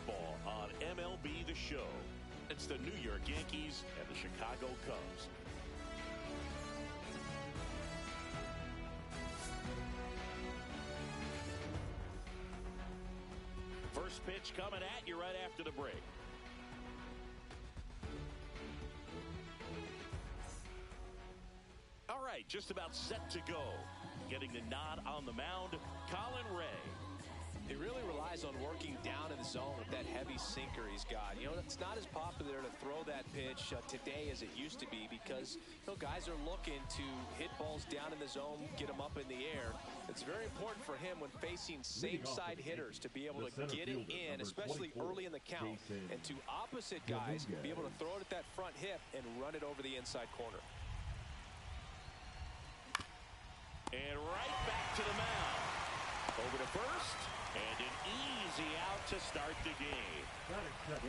baseball on MLB The Show. It's the New York Yankees and the Chicago Cubs. First pitch coming at you right after the break. All right, just about set to go. Getting the nod on the mound, Colin Ray. He really relies on working down in the zone with that heavy sinker he's got. You know, it's not as popular to throw that pitch today as it used to be because, you know, guys are looking to hit balls down in the zone, get them up in the air. It's very important for him when facing same-side hitters to be able to get it in, especially early in the count, and to opposite guys be able to throw it at that front hip and run it over the inside corner. And right back to the mound. Over to first, and an easy out to start the game.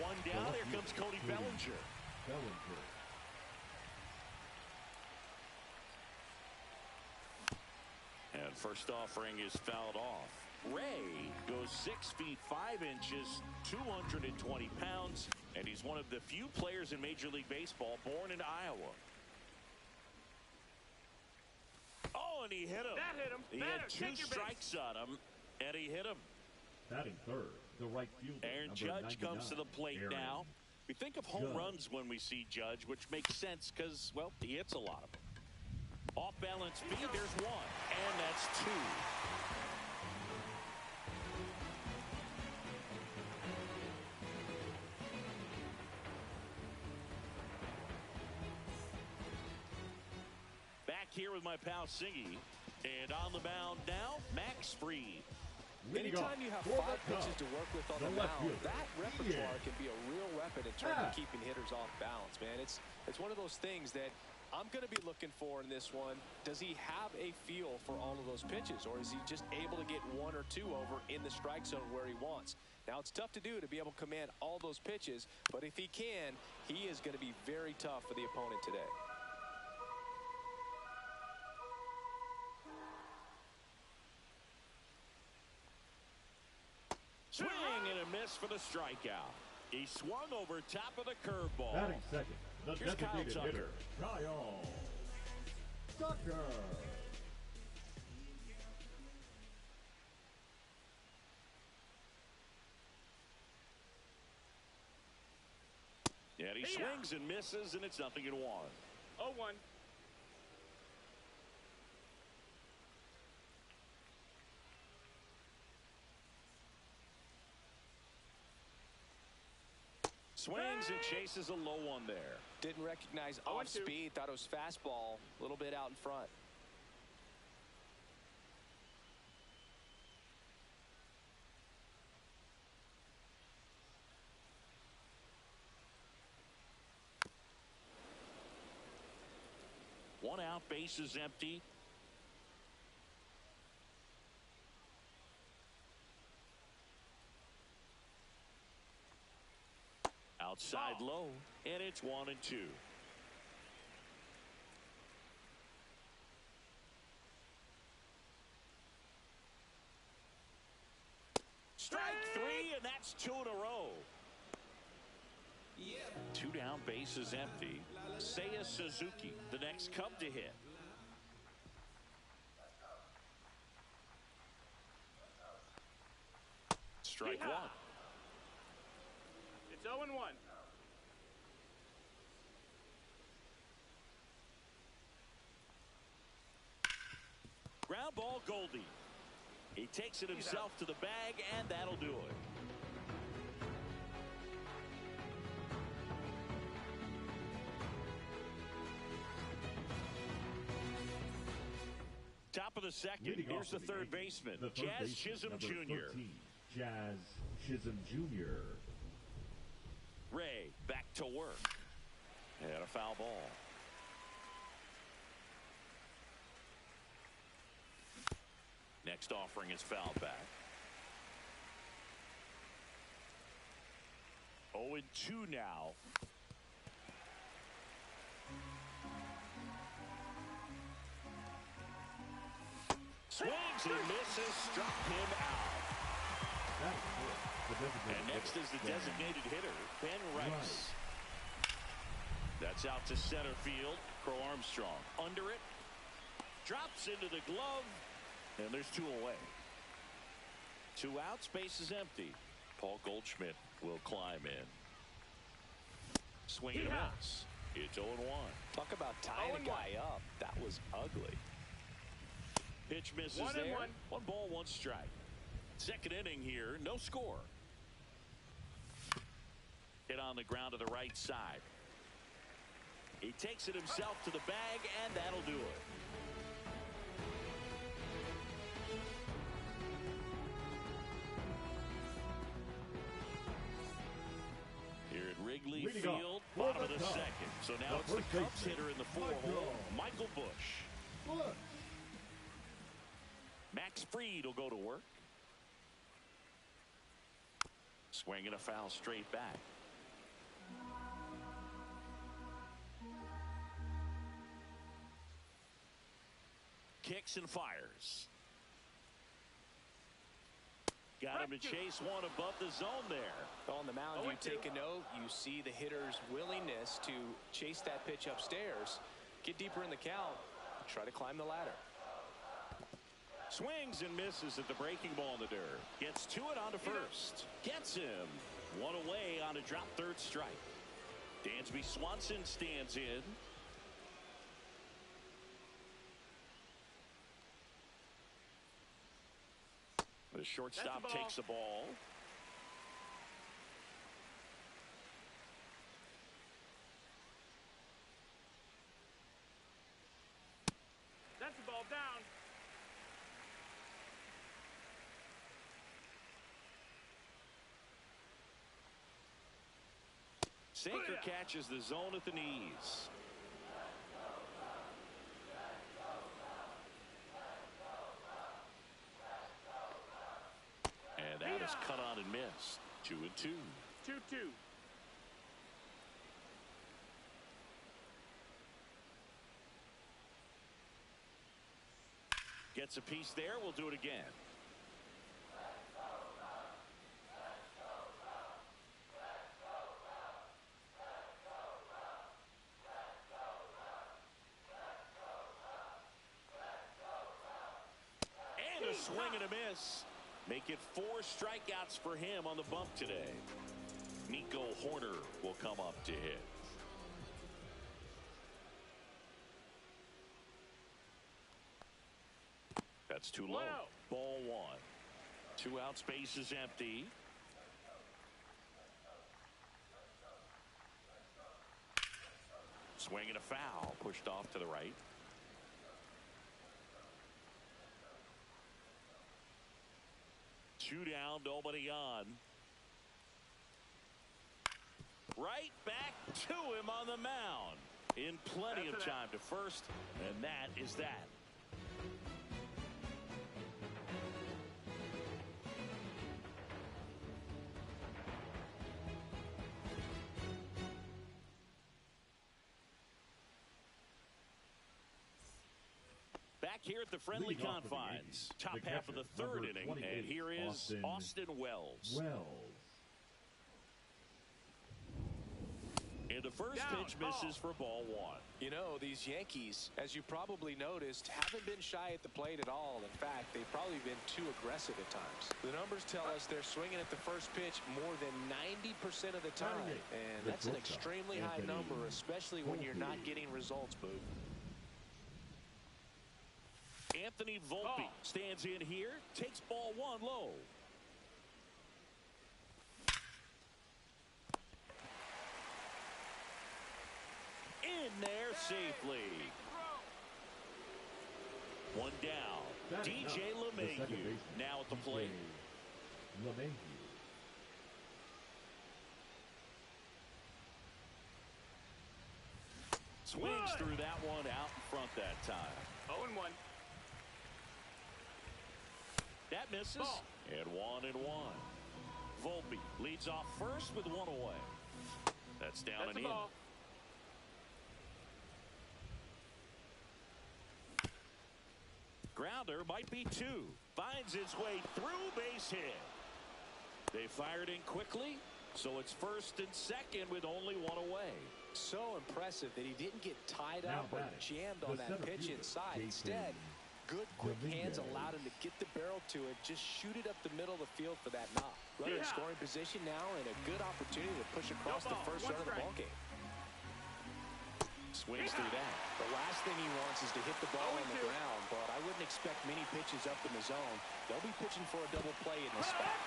One down, here comes Cody Bellinger. And first offering is fouled off. Ray goes 6 feet 5 inches, 220 pounds, and he's one of the few players in Major League Baseball born in Iowa. Oh, and he hit him. That hit him. He had 2 strikes on him, and he hit him. Batting third, the right fielder. Aaron Judge comes to the plate now. We think of home runs when we see Judge, which makes sense because, well, he hits a lot of them. Off balance speed, there's one, and that's 2. Back here with my pal Singy, and on the mound now, Max Fried. Anytime you have 5 pitches to work with on the mound, that repertoire can be a real weapon in terms of keeping hitters off balance, man. It's one of those things that I'm going to be looking for in this one. Does he have a feel for all of those pitches, or is he just able to get 1 or 2 over in the strike zone where he wants? Now, it's tough to do to be able to command all those pitches, but if he can, he is going to be very tough for the opponent today. Swing and a miss for the strikeout. He swung over top of the curveball. Batting second, the Here's designated Kyle hitter, Kyle Tucker. And he swings and misses, and it's 0-1. 0-1. Swings and chases a low one there. Didn't recognize off speed, thought it was fastball, a little bit out in front. One out, base is empty. Outside low, and it's 1-2. Strike 3, and that's 2 in a row. 2 down, base is empty. Seiya Suzuki, the next Cub to hit. Strike 1. It's 0-1. Ground ball, Goldie. He takes it himself to the bag, and that'll do it. Top of the second. Here's the third baseman, Jazz Chisholm Jr. Jazz Chisholm Jr. Ray back to work. And a foul ball. Next offering is fouled back. 0-2 now. Swings and misses, struck him out. And next is the designated hitter, Ben Rice. That's out to center field. Crow Armstrong under it. Drops into the glove. And there's 2 away. 2 outs, base is empty. Paul Goldschmidt will climb in. Swing and a miss. It's 0-1. Talk about tying a guy up. That was ugly. Pitch misses there. 1 ball, 1 strike. Second inning here, no score. Hit on the ground to the right side. He takes it himself to the bag, and that'll do it. Here at Wrigley Field, bottom of the second. So now it's the Cubs hitter in the 4-hole, Michael Busch. Max Fried will go to work. Swinging a foul straight back. Kicks and fires. Got him to chase one above the zone there. On the mound, you take a note. You see the hitter's willingness to chase that pitch upstairs, get deeper in the count, try to climb the ladder. Swings and misses at the breaking ball in the dirt. Gets to it onto first. Gets him. 1 away on a drop third strike. Dansby Swanson stands in. The shortstop takes the ball. That's the ball down. Sinker catches the zone at the knees. And that is cut on and missed. 2-2. 2-2. Gets a piece there. We'll do it again. And a swing and a miss. Make it 4 strikeouts for him on the bump today. Nico Horner will come up to hit. That's too low. Ball 1. 2 outs, base is empty. Swing and a foul. Pushed off to the right. Two down, nobody on. Right back to him on the mound. In plenty of time to first, and that is that. Back here at the friendly confines. Top half of the third inning, and here is Austin Wells. And the first pitch misses for ball 1. You know, these Yankees, as you probably noticed, haven't been shy at the plate at all. In fact, they've probably been too aggressive at times. The numbers tell us they're swinging at the first pitch more than 90% of the time. And that's an extremely high number, especially when you're not getting results, Boo. Anthony Volpe stands in here, takes ball 1 low. In there safely. 1 down. DJ LeMahieu now at the plate. Swings through that one out in front that time. 0-1. That misses. And 1-1. Volpe leads off first with 1 away. That's down and in. Grounder might be 2. Finds its way through, base hit. They fired in quickly, so it's first and second with only one away. So impressive that he didn't get tied Now up or batting, jammed the on that center pitch fielder, inside. Jason Instead, good quick hands Dominguez. allowed him to get the barrel to it, just shoot it up the middle of the field for that knock. Runner in scoring position now and a good opportunity to push across the first run of the ballgame. Swings through that. The last thing he wants is to hit the ball on the ground, but I wouldn't expect many pitches up in the zone. They'll be pitching for a double play in this spot.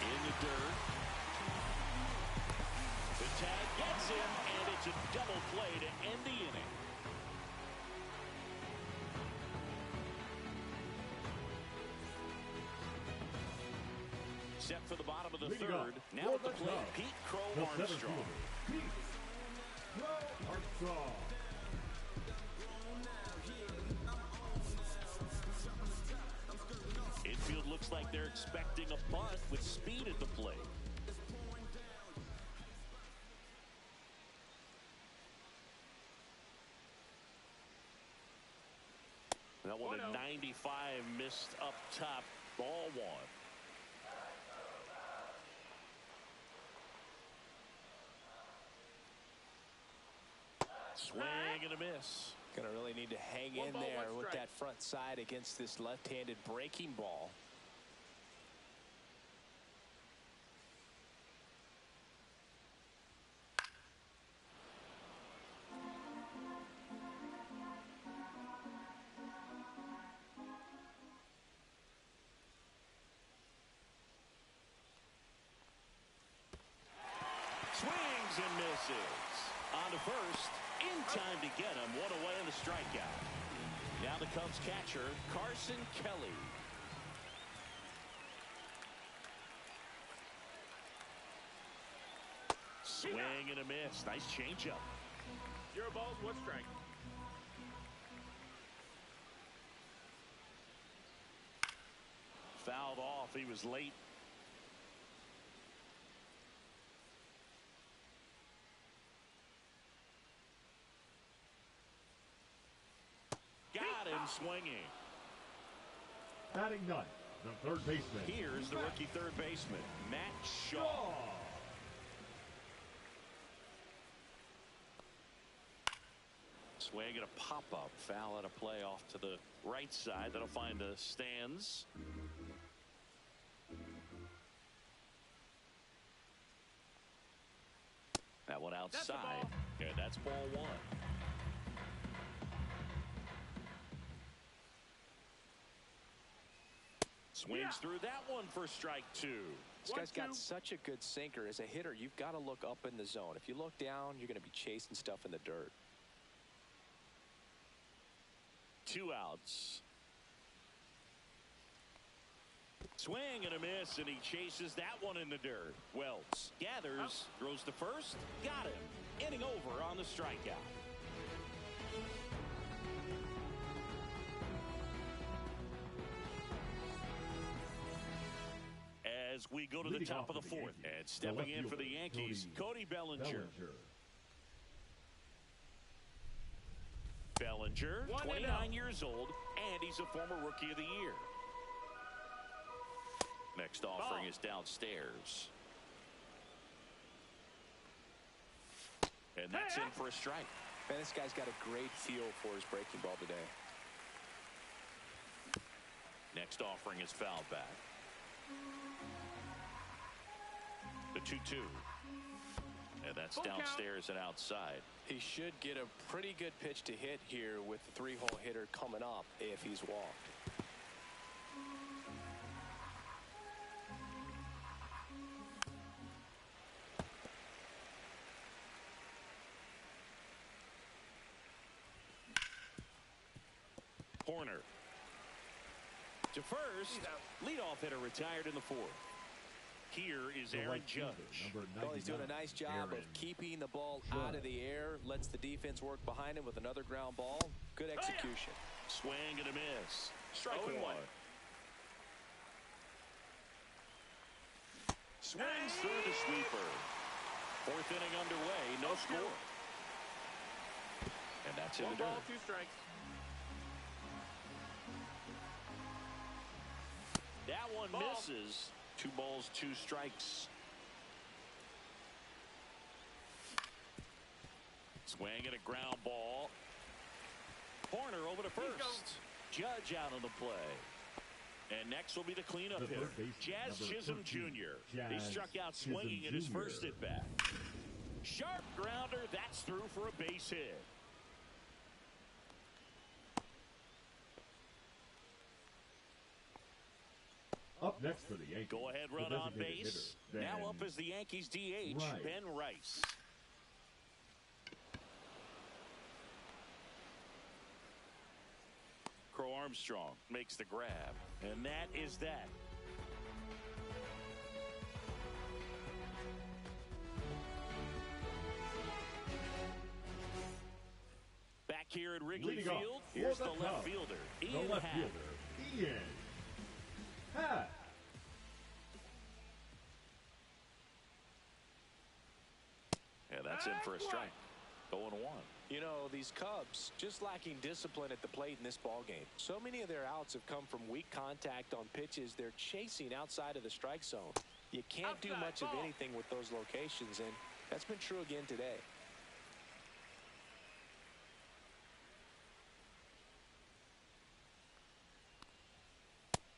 In the dirt. The tag gets him, and it's a double play to end the inning. Set for the bottom of the third. Now at the plate, Pete Crow Armstrong. Pete Crow Armstrong. Infield looks like they're expecting a bunt with speed at the plate. That one at 95, missed up top, ball one. Swing and a miss. Going to really need to hang in there with that front side against this left-handed breaking ball. Swings and misses. On to first. In time to get him. One away in the strikeout. Now the Cubs catcher, Carson Kelly. Swing and a miss. Nice changeup. 0 balls, 1 strike. Fouled off. He was late. Got him swinging. Batting ninth, the third baseman. Here's the rookie third baseman, Matt Shaw. Swing and a pop-up. Foul at a play off to the right side. That'll find the stands. That one outside. Yeah, that's ball one. Swings through that one for strike two. This guy's got such a good sinker. As a hitter, you've got to look up in the zone. If you look down, you're going to be chasing stuff in the dirt. 2 outs. Swing and a miss, and he chases that one in the dirt. Wells gathers, throws to first, got him. Inning over on the strikeout. As we go to the top of the fourth, and stepping in for the Yankees, Cody Bellinger. Bellinger, 29 years old, and he's a former Rookie of the Year. Next offering is downstairs. And that's in for a strike. Man, this guy's got a great feel for his breaking ball today. Next offering is fouled back. The 2-2. And that's downstairs and outside. He should get a pretty good pitch to hit here with the 3-hole hitter coming up if he's walked. Corner. To first, leadoff hitter retired in the fourth. Here is Aaron Judge. Well, he's doing a nice job of keeping the ball out of the air, lets the defense work behind him with another ground ball. Good execution. Swing and a miss. Strike one. Swings through the sweeper. Fourth inning underway, no score. And that's in the dirt. 1 ball, 2 strikes. That one misses. 2 balls, 2 strikes. Swing and a ground ball. Corner over to first. Judge out on the play. And next will be the cleanup hitter, Jazz Chisholm Jr. He struck out swinging in his first at bat. Sharp grounder. That's through for a base hit. Up next for the Yankees. Go ahead run on base. Hitter, now up as the Yankees DH, Rice. Ben Rice. Crow Armstrong makes the grab. And that is that. Back here at Wrigley Leading Field, off here's for the the left Cubs, fielder, the Ian left Happ. fielder, Ian Happ. Yeah, that's in for a strike. 0-1. You know, these Cubs just lacking discipline at the plate in this ball game. So many of their outs have come from weak contact on pitches they're chasing outside of the strike zone. You can't do much of anything with those locations, and that's been true again today.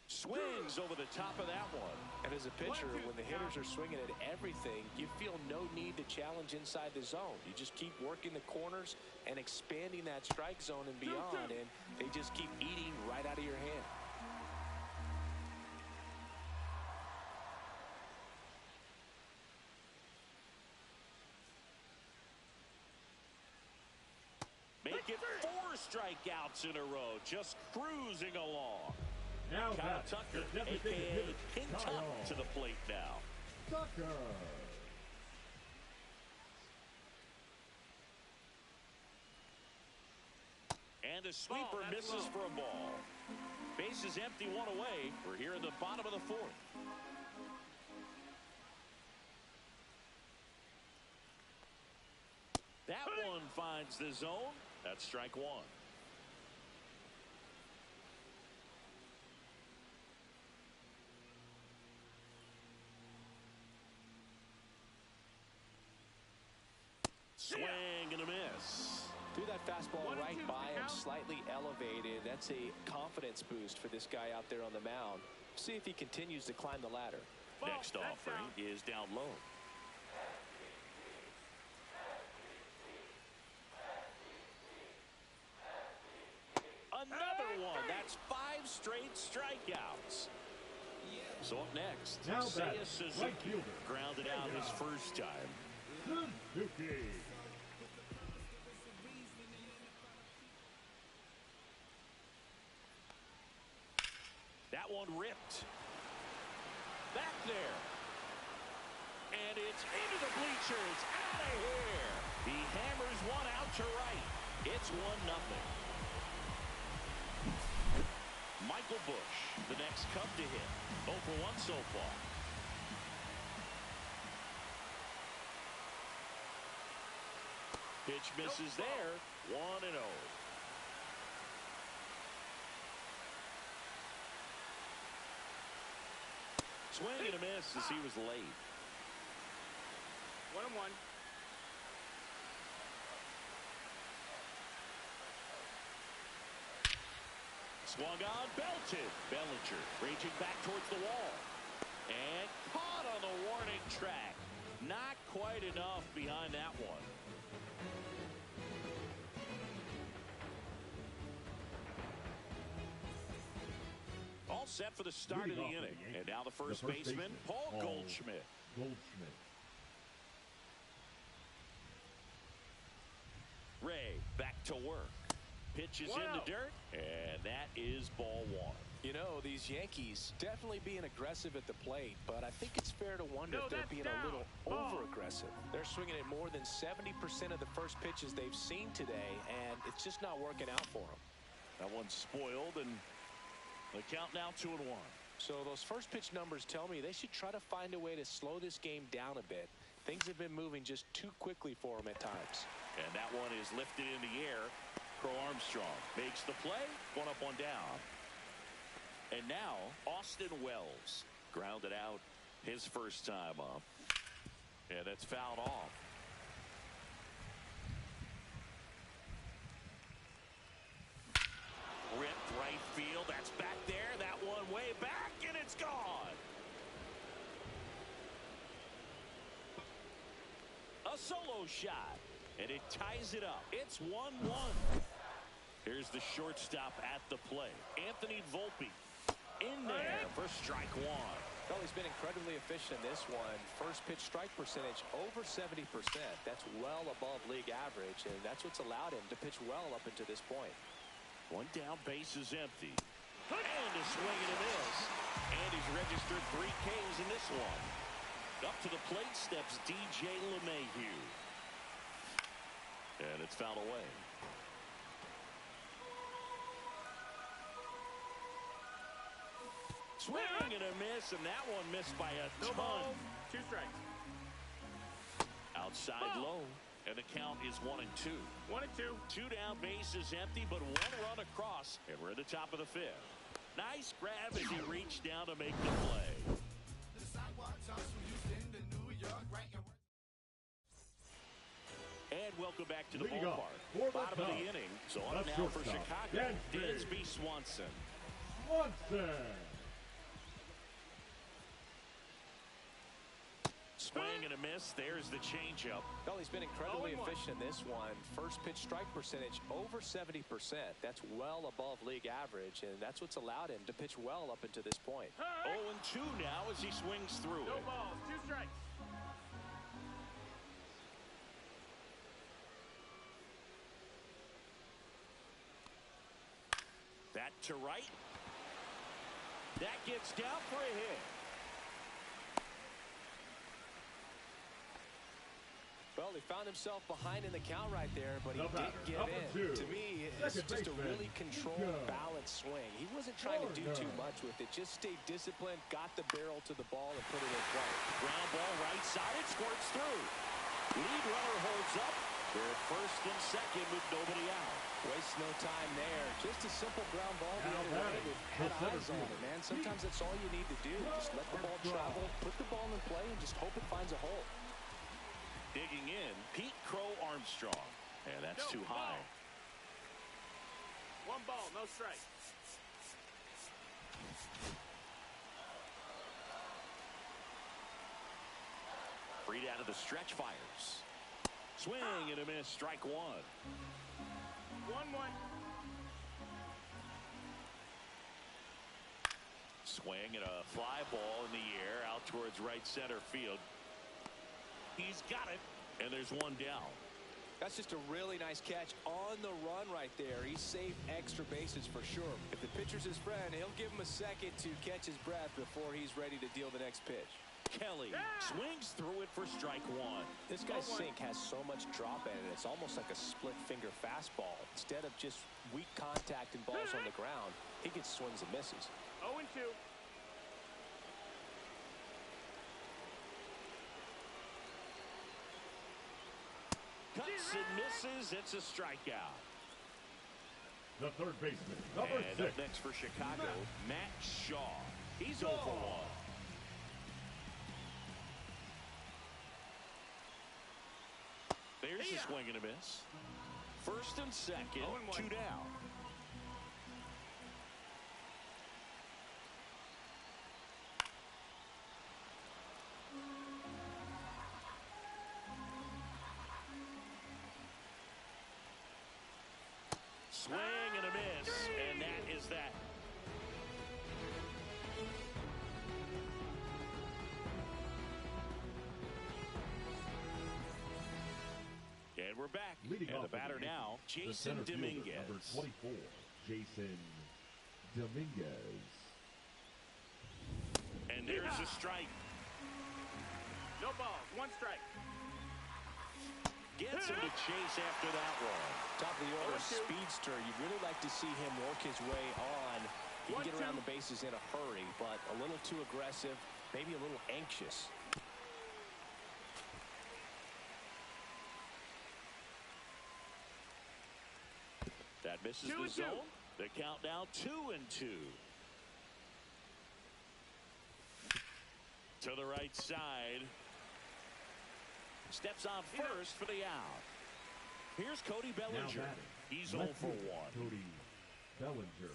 Swings over the top of that one. And as a pitcher, when the hitters are swinging at everything, you feel no need to challenge inside the zone. You just keep working the corners and expanding that strike zone and beyond, and they just keep eating right out of your hand. Make it 4 strikeouts in a row, just cruising along. Now Kyle back, Tucker, the designated a.k.a. hitter, King Tuck, Kyle to the plate now. Tucker. And a sweeper misses for a ball. Base is empty, 1 away. We're here in the bottom of the 4th. That one finds the zone. That's strike 1. Swing and a miss. Threw that fastball right by him, slightly elevated. That's a confidence boost for this guy out there on the mound. See if he continues to climb the ladder. Next offering is down low. Another one. That's 5 straight strikeouts. So up next, Now Seiya back, Suzuki right fielder, grounded out his first time. Suzuki. That one ripped. Back there. And it's into the bleachers. Out of here. He hammers one out to right. It's 1-0. Michael Busch, the next Cub to hit. 0 for 1 so far. Pitch misses there. 1-0. Swing and a miss as he was late. 1-1. Swung on, belted. Bellinger raging back towards the wall. And caught on the warning track. Not quite enough behind that one. All set for the start of the inning. And now the first baseman, Paul Goldschmidt. Ray back to work. Pitches in the dirt, and that is ball 1. You know, these Yankees definitely being aggressive at the plate, but I think it's fair to wonder if they're being a little over-aggressive. They're swinging at more than 70% of the first pitches they've seen today, and it's just not working out for them. That one's spoiled, and the count now 2-1. So those first pitch numbers tell me they should try to find a way to slow this game down a bit. Things have been moving just too quickly for them at times. And that one is lifted in the air. Crow Armstrong makes the play. 1 up, 1 down. And now Austin Wells grounded out his first time up. And it's fouled off. Ripped right field. That's back there. That one way back, and it's gone. A solo shot, and it ties it up. It's 1-1. Here's the shortstop at the plate. Anthony Volpe in there for strike one. Well, he's been incredibly efficient in this one. First pitch strike percentage over 70%. That's well above league average, and that's what's allowed him to pitch well up until this point. One down, base is empty. And a swing and a miss. And he's registered 3 Ks in this one. Up to the plate steps DJ LeMahieu. And it's fouled away. Swing and a miss, and that one missed by a ton. No balls, 2 strikes. Outside low, and the count is 1-2. 1-2. 2 down, base is empty, but 1 run across, and we're at the top of the 5th. Nice grab as he reached down to make the play. And welcome back to the ballpark. Bottom of the inning, so on now for Chicago, Dansby Swanson. Swing and a miss. There's the changeup. Well, he's been incredibly efficient in this one. First pitch strike percentage over 70%. That's well above league average, and that's what's allowed him to pitch well up until this point. 0-2 now as he swings through No it. balls, 2 strikes. That to right. That gets down for a hit. Well, he found himself behind in the count right there, but he didn't give in. To me, it's just a really controlled, balanced swing. He wasn't trying to do too much with it. Just stayed disciplined, got the barrel to the ball, and put it in play. Ground ball right side. It squirts through. Lead runner holds up. They're at first and second with nobody out. Waste no time there. Just a simple ground ball the other way with head eyes on it, man. Sometimes that's all you need to do. Just let the ball travel, put the ball in play, and just hope it finds a hole. Digging in, Pete Crow Armstrong. And that's too high. 1 ball, no strike. Freed out of the stretch, fires. Swing and a miss, strike 1. 1-1. Swing and a fly ball in the air out towards right center field. He's got it, and there's 1 down. That's just a really nice catch on the run right there. He saved extra bases for sure. If the pitcher's his friend, he'll give him a second to catch his breath before he's ready to deal the next pitch. Kelly swings through it for strike 1. This guy's sink has so much drop in it. It's almost like a split finger fastball. Instead of just weak contact and balls on the ground, he gets swings and misses. 0-2. Cuts and misses. It's a strikeout. The third baseman, number 6. Up next for Chicago, Matt Shaw. He's 0 for 1. There's a swing and a miss. First and second, 2 down. Swing and a miss, and that is that. And we're back. Leading and off the batter now, Jason Dominguez. Number 24, Jason Dominguez. And there's a strike. No balls, 1 strike. Gets him to chase after that one. Top of the order speedster. You'd really like to see him work his way on. He can get around the bases in a hurry, but a little too aggressive, maybe a little anxious. That misses the zone. The count now 2-2. To the right side. Steps on first for the out. Here's Cody Bellinger. He's 0 for 1. Cody Bellinger.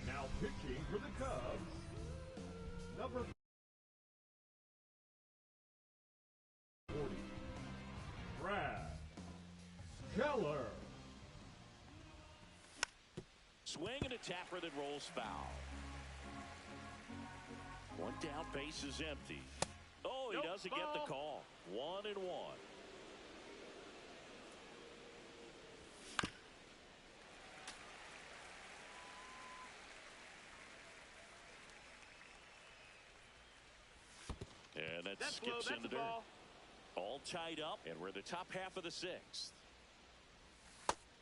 Now pitching for the Cubs, number 40, Brad Keller. Swing and a tapper that rolls foul. One down, base is empty. Oh, he doesn't get the call. 1-1. And that skips into dirt. All tied up, and we're the top half of the sixth.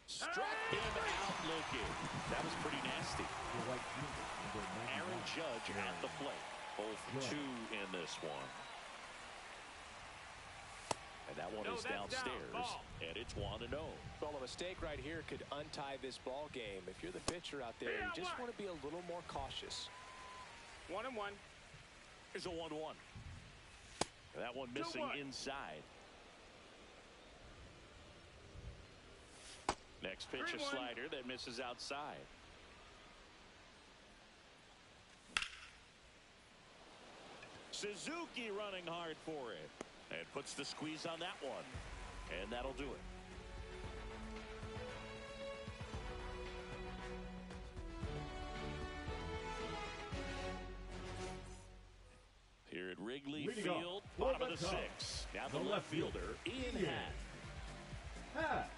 Struck him out looking. That was pretty nasty. Aaron Judge at the plate. Both 2 in this one. And that one is downstairs, and it's 1-0. Well, a mistake right here could untie this ball game. If you're the pitcher out there, you just want to be a little more cautious. 1-1. Here's a 1-1. That one missing inside. Next pitch, a slider that misses outside. Suzuki running hard for it. And puts the squeeze on that one. And that'll do it. Here at Wrigley Field, bottom of the sixth. Now the left fielder, Ian Happ.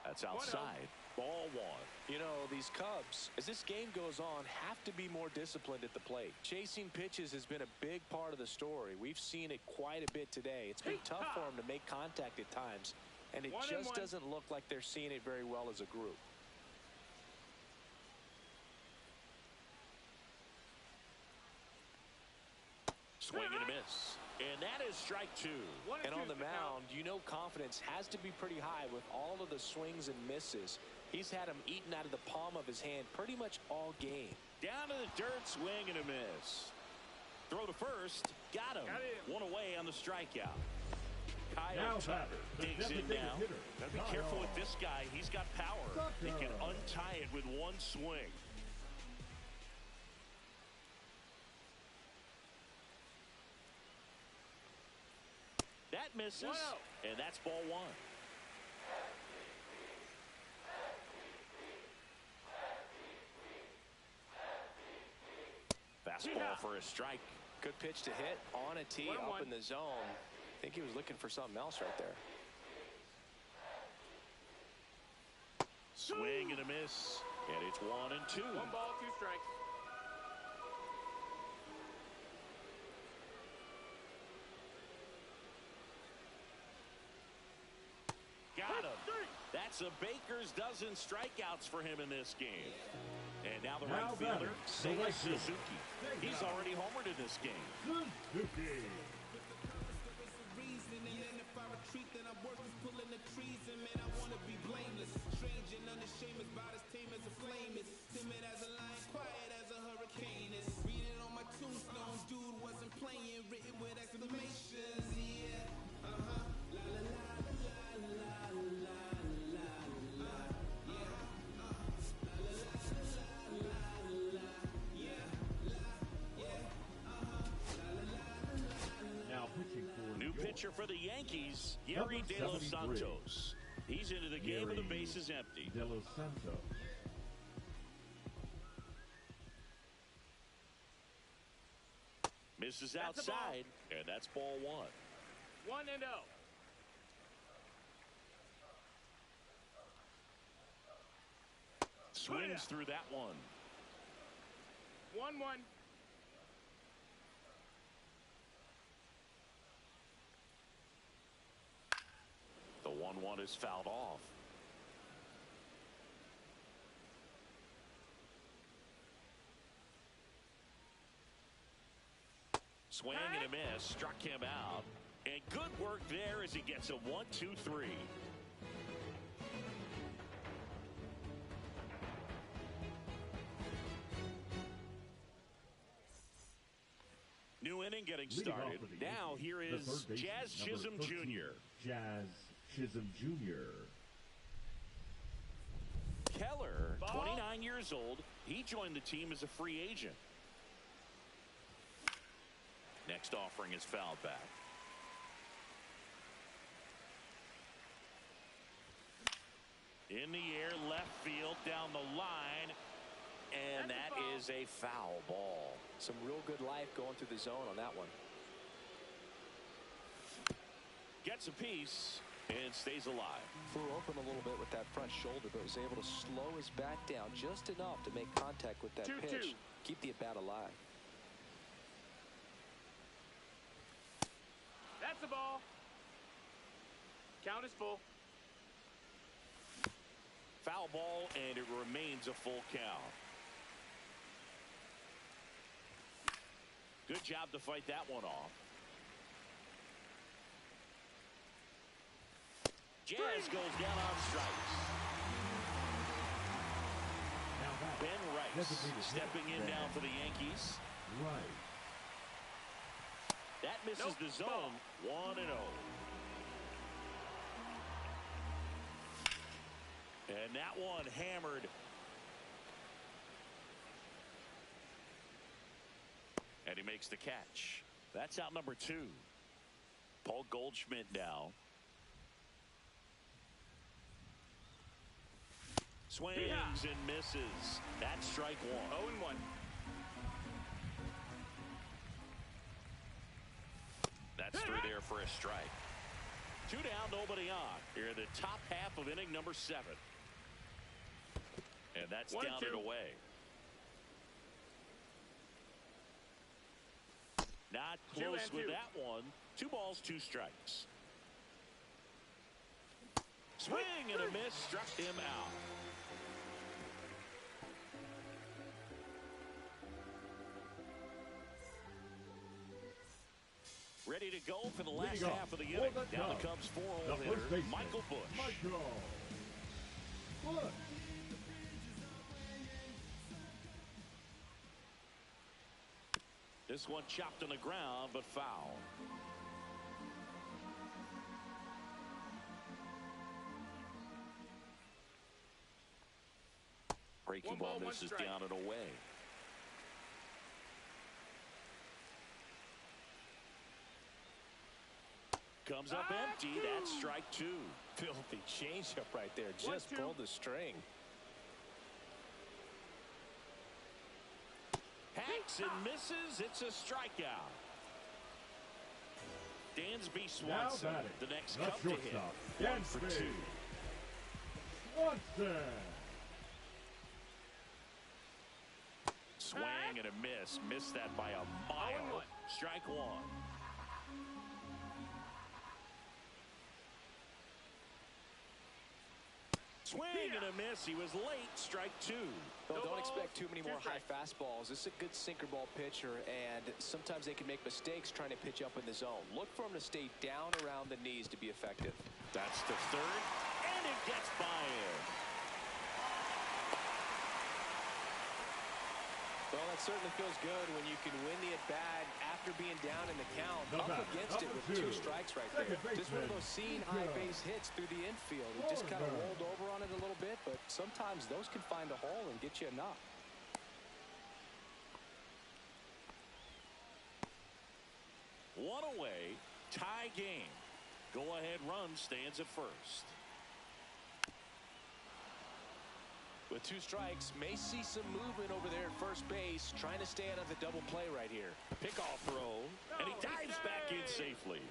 That's outside. Ball 1. You know, these Cubs, as this game goes on, have to be more disciplined at the plate. Chasing pitches has been a big part of the story. We've seen it quite a bit today. It's been tough for them to make contact at times, and it just doesn't look like they're seeing it very well as a group. Swing and a miss. And that is strike 2. And on the mound, you know confidence has to be pretty high with all of the swings and misses. He's had them eaten out of the palm of his hand pretty much all game. Down to the dirt, swing and a miss. Throw to first. Got him. One away on the strikeout. Kyle Tucker digs in now. Gotta be careful with this guy. He's got power. He can untie it with one swing. That misses, and that's ball 1. Fastball for a strike. Good pitch to hit on a tee up in the zone. I think he was looking for something else right there. Swing and a miss, and it's 1-2. 1 ball, 2 strikes. Got him. That's a baker's dozen strikeouts for him in this game. And now the right fielder, Seiya Suzuki. He's already homered in this game. Suzuki. Pitcher for the Yankees, Gary De Los Santos. He's into the game with the bases empty. De Los Santos. Misses outside, and that's ball 1. 1-0. Swings through that one. 1-1. The 1-1 is fouled off. Swing and a miss, struck him out. And good work there as he gets a 1-2-3. inning getting Leading off started. for the Now Yankees, here the is third baseman, Jazz number Chisholm 13, Jr. Jazz Chisholm Jr. Keller, Ball. 29 years old. He joined the team as a free agent. Next offering is fouled back. In the air, left field, down the line. And that is a foul ball. Some real good life going through the zone on that one. Gets a piece and stays alive. Flew open a little bit with that front shoulder, but was able to slow his back down just enough to make contact with that 2-2. pitch. Keep the at-bat alive. That's the ball. Count is full. Foul ball, and it remains a full count. Good job to fight that one off. Jazz goes down on strikes. Ben Rice stepping in now for the Yankees. Right. That misses the zone. 1-0. And that one hammered. And he makes the catch. That's out number 2. Paul Goldschmidt now. Swings and misses. That's strike 1. 0-1. That's through there for a strike. 2 down, nobody on. Here in the top half of inning number 7. And that's down and away. Not close with that one. 2 balls, 2 strikes. Swing and a miss, struck him out. Ready to go for the last half of the inning. Down the Cubs' 4-hole hitter, Michael Busch. Michael Busch. This one chopped on the ground, but foul. Breaking ball misses down and away. Comes up empty. That's strike 2. Filthy changeup right there. Just pulled the string. Hacks and misses. It's a strikeout. Dansby Swanson, the next Cub to hit. 1 for 2. Swanson. Swing and a miss. Missed that by a mile. Strike 1. Swing and a miss. He was late. Strike 2. Well, don't expect too many more high fastballs. This is a good sinker ball pitcher, and sometimes they can make mistakes trying to pitch up in the zone. Look for him to stay down around the knees to be effective. That's the 3rd, and it gets by him. Well, that certainly feels good when you can win the at-bat after being down in the count. Up against it with 2 strikes right there. Just one of those seen high base hits through the infield. He just kind of rolled over on it a little bit, but sometimes those can find a hole and get you a knock. One away, tie game. Go-ahead run stands at first. With 2 strikes, may see some movement over there at first base, trying to stay out of the double play right here. Pickoff throw, and he dives back in safely.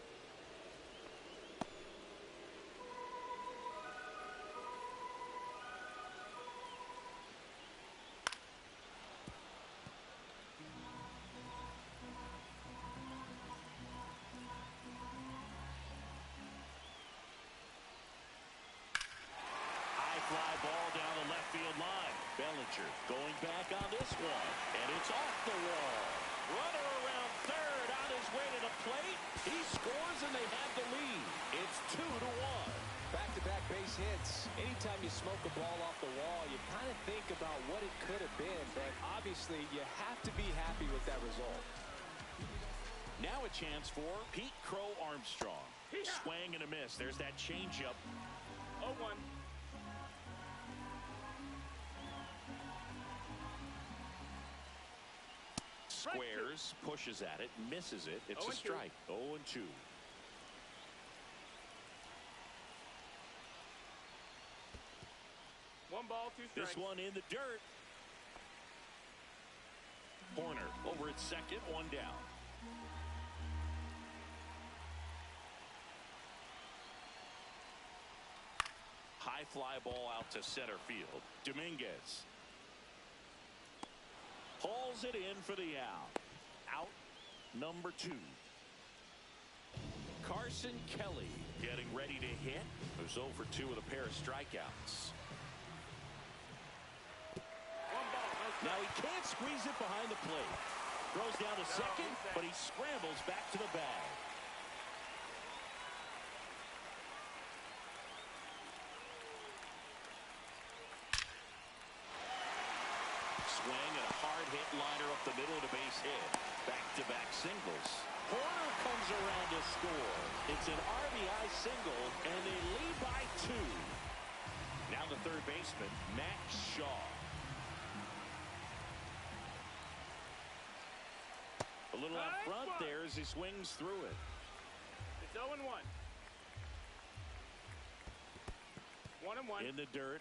Fly ball down the left field line. Bellinger going back on this one, and it's off the wall. Runner around third on his way to the plate. He scores, and they have the lead. It's 2-1. Back-to-back base hits. Anytime you smoke a ball off the wall, you kind of think about what it could have been, but obviously you have to be happy with that result. Now a chance for Pete Crow Armstrong. Swing and a miss. There's that changeup. 0-1. Squares, pushes at it, misses it. It's a strike. 0-2. One ball, two strikes. This one in the dirt. Horner over at second, one down. High fly ball out to center field. Dominguez hauls it in for the out. Out number 2. Carson Kelly getting ready to hit. Who's 0 for 2 with a pair of strikeouts. Now he can't squeeze it behind the plate. Throws down to second, but he scrambles back to the bag. Swing and a hard hit liner up the middle of the base hit. Back-to-back singles. Horner comes around to score. It's an RBI single, and they lead by 2. Now the third baseman, Matt Shaw. A little out front there as he swings through it. It's 0-1. 1-1. In the dirt.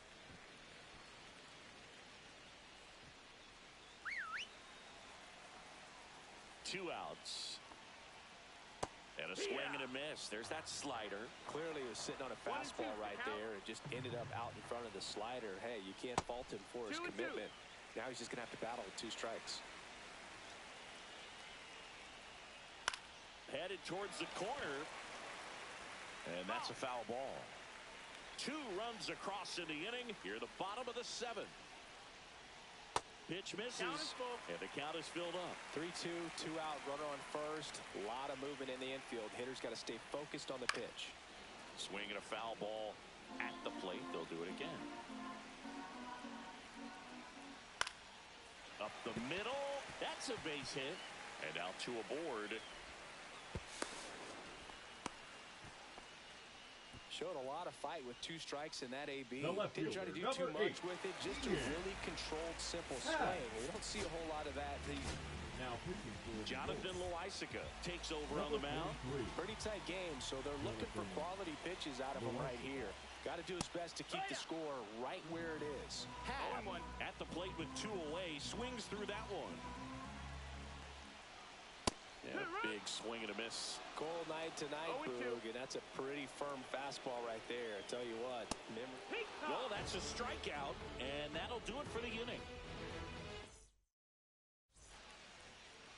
Two outs. And a swing and a miss. There's that slider. Clearly he was sitting on a fastball right there and just ended up out in front of the slider. Hey, you can't fault him for his commitment. Now he's just going to have to battle with 2 strikes. Headed towards the corner. And that's a foul ball. 2 runs across in the inning. Here the bottom of the 7th. Pitch misses. And the count is filled up. 3-2, 2 out, runner on first. A lot of movement in the infield. Hitter's got to stay focused on the pitch. Swinging a foul ball at the plate. They'll do it again. Up the middle. That's a base hit. And out to a board. Showed a lot of fight with 2 strikes in that AB. Didn't try to do too much with it. Just a really controlled, simple swing. We don't see a whole lot of that. Now pitching for Jonathan Loaisiga takes over on the mound. Pretty tight game, so they're looking for quality pitches out of him right here. Got to do his best to keep the score right where it is. Happ at the plate with 2 away. Swings through that one. And a big swing and a miss. Cold night tonight, Boog, and that's a pretty firm fastball right there. I tell you what. Well, that's a strikeout, and that'll do it for the inning.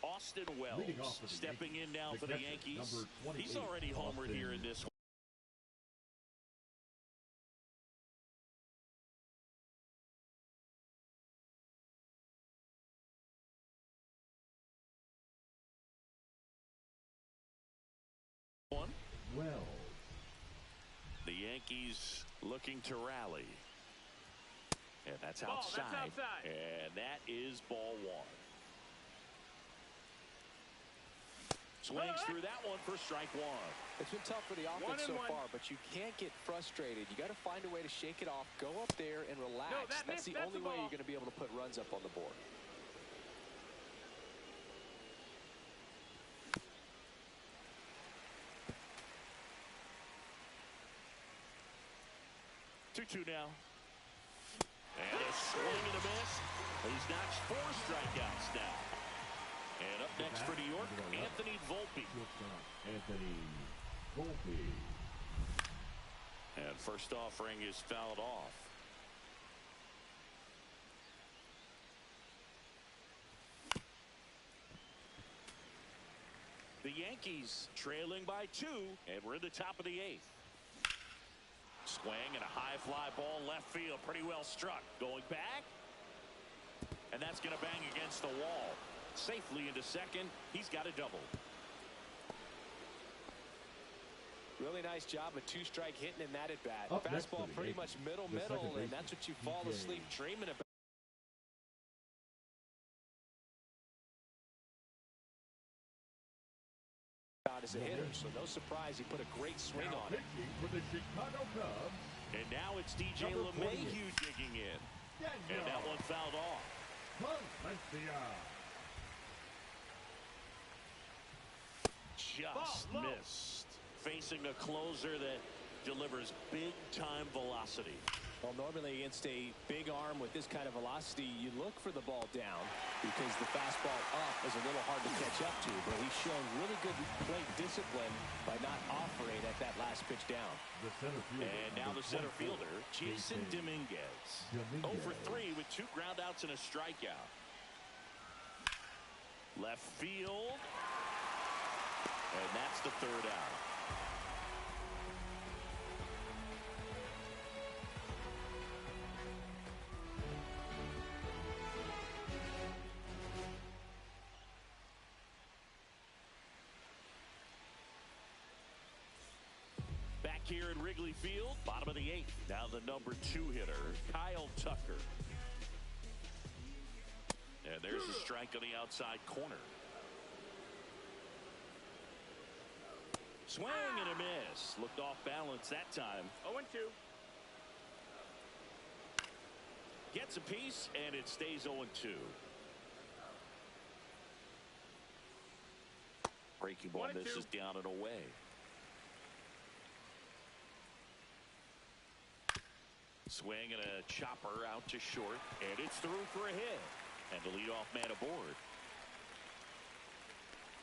Austin Wells stepping in now for the Yankees. He's already homered here in this one. Well, the Yankees looking to rally. And that's outside. And that is ball 1. Swings through that one for strike 1. It's been tough for the offense so far, but you can't get frustrated. You got to find a way to shake it off, go up there and relax. That's the only way you're going to be able to put runs up on the board. Two now. And a swing and a miss. He's notched 4 strikeouts now. And up next for New York, Anthony Volpe. Anthony Volpe. And first offering is fouled off. The Yankees trailing by 2, and we're in the top of the 8th. Swing and a high fly ball left field. Pretty well struck. Going back. And that's going to bang against the wall. Safely into second. He's got a double. Really nice job of 2-strike hitting in that at bat. Fastball pretty much middle, and that's what you fall asleep dreaming about. as a hitter, so no surprise he put a great swing Now on it. pitching for the Chicago Cubs. And now it's DJ Number 48. LeMahieu digging in. And that one fouled off. Valencia. Just Ball low. missed. Facing a closer that delivers big-time velocity. Well, normally against a big arm with this kind of velocity, you look for the ball down because the fastball up is a little hard to catch up to. But he's shown really good plate discipline by not offering at that last pitch down. The center fielder. And now the center fielder, Jason Dominguez. 0 for 3 with 2 groundouts and a strikeout. Left field. And that's the 3rd out. Back here in Wrigley Field, bottom of the 8th. Now the number 2 hitter, Kyle Tucker. And there's a strike on the outside corner. Swing and a miss. Looked off balance that time. 0-2. Gets a piece, and it stays 0-2. Breaking ball 1-2. misses down and away. Swing and a chopper out to short, and it's through for a hit. And the leadoff man aboard.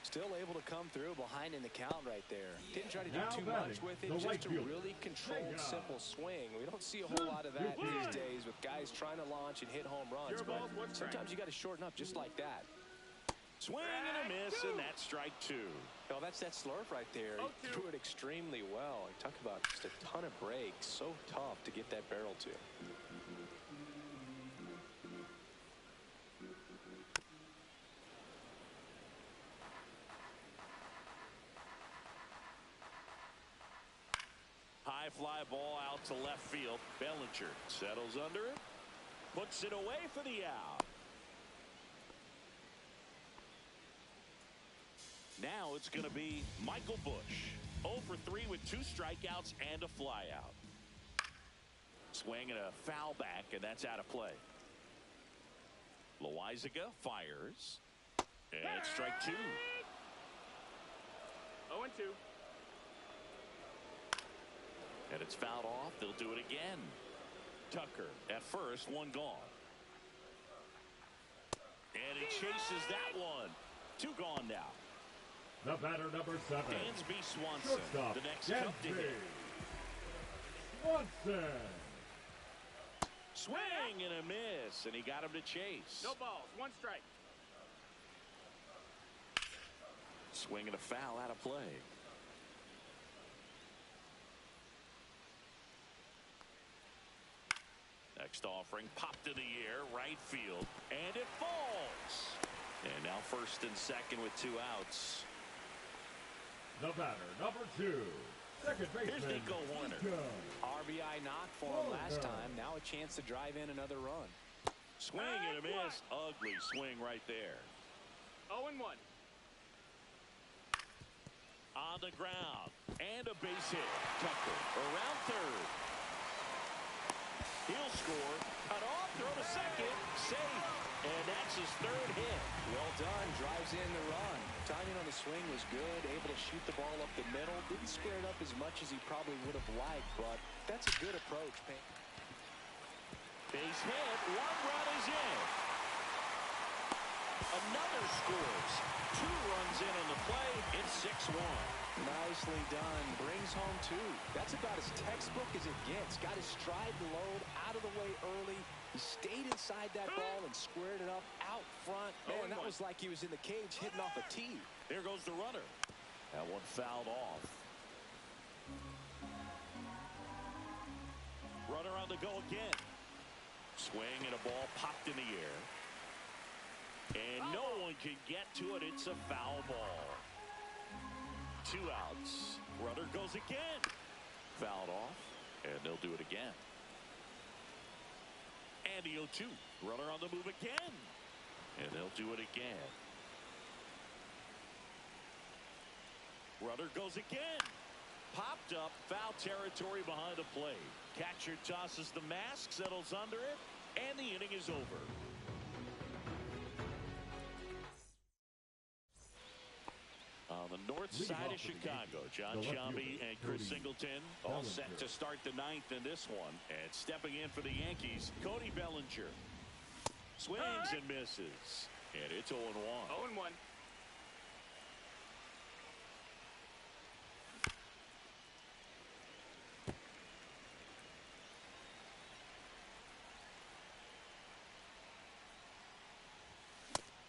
Still able to come through behind in the count right there. Didn't try to do Now too batting, much with it. the Just right a fielder. really controlled, simple swing. We don't see a whole lot of that these days with guys trying to launch and hit home runs. Zero balls, But 1 strike. sometimes you got to shorten up just like that. Swing and a miss, and that's strike 2. Oh, that's that slurve right there. He 0-2. threw it extremely well. He talked about just a ton of breaks. So tough to get that barrel to. High fly ball out to left field. Bellinger settles under it. Puts it away for the out. Now it's going to be Michael Busch. 0 for 3 with 2 strikeouts and a flyout. Swing and a foul back, and that's out of play. Loizaga fires. And strike 2. 0-2. And it's fouled off. They'll do it again. Tucker at first, 1 gone. And he chases that one. 2 gone now. The batter, number 7. Dansby Swanson, Shortstop, the next Cub to Dansby hit. Swanson. Swing and a miss, and he got him to chase. No balls. 1 strike. Swing and a foul out of play. Next offering popped in the air, right field, and it falls. And now first and second with 2 outs. The batter, number 2. Second baseman. Here's Nico Horner. RBI knock for him last time. Now a chance to drive in another run. Swing and a miss. Ugly swing right there. 0-1. On the ground. And a base hit. Tucker around third. He'll score. Cut off. Throw to second. Safe. And that's his 3rd hit. Well done. Drives in the run. Timing on the swing was good. Able to shoot the ball up the middle. Didn't square it up as much as he probably would have liked, but that's a good approach. Base hit. 1 run is in. Another scores. 2 runs in on the play. It's 6-1. Nicely done. Brings home 2. That's about as textbook as it gets. Got his stride load out of the way early. He stayed inside that ball and squared it up out front. Man, that was like he was in the cage hitting off a tee. There goes the runner. That one fouled off. Runner on the go again. Swing and a ball popped in the air. And no one can get to it. It's a foul ball. 2 outs. Runner goes again. Fouled off. And they'll do it again. And the 0-2. Runner on the move again. And they'll do it again. Runner goes again. Popped up, foul territory behind the play. Catcher tosses the mask, settles under it, and the inning is over. On the north side of Chicago, John Sciambi and Chris Singleton all set to start the ninth in this one. And stepping in for the Yankees, Cody Bellinger. Swings and misses. And it's 0-1. 0-1.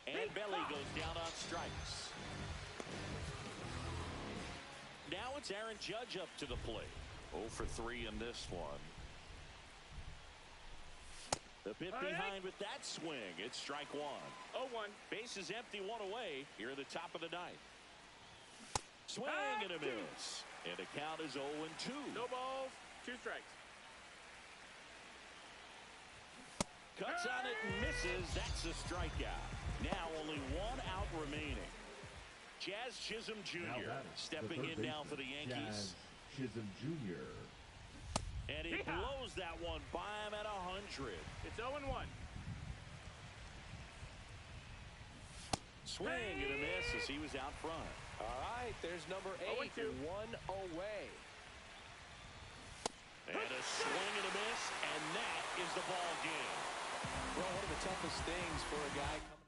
And Belly goes down on strikes. Now it's Aaron Judge up to the plate. 0 for 3 in this one. The bit behind with that swing. It's strike one. 0-1. Bases empty, one away here at the top of the ninth. Swing and a miss. And the count is 0-2. No balls, 2 strikes. Cuts on it and misses. That's a strikeout. Now only 1 out remaining. Jazz Chisholm Jr. stepping in now for the Yankees. Jazz Chisholm Jr. And he blows that one by him at 100. It's 0-1. Swing and a miss as he was out front. All right, there's number 8, 0-2. 1 away. And a swing and a miss, and that is the ball game. Well, one of the toughest things for a guy coming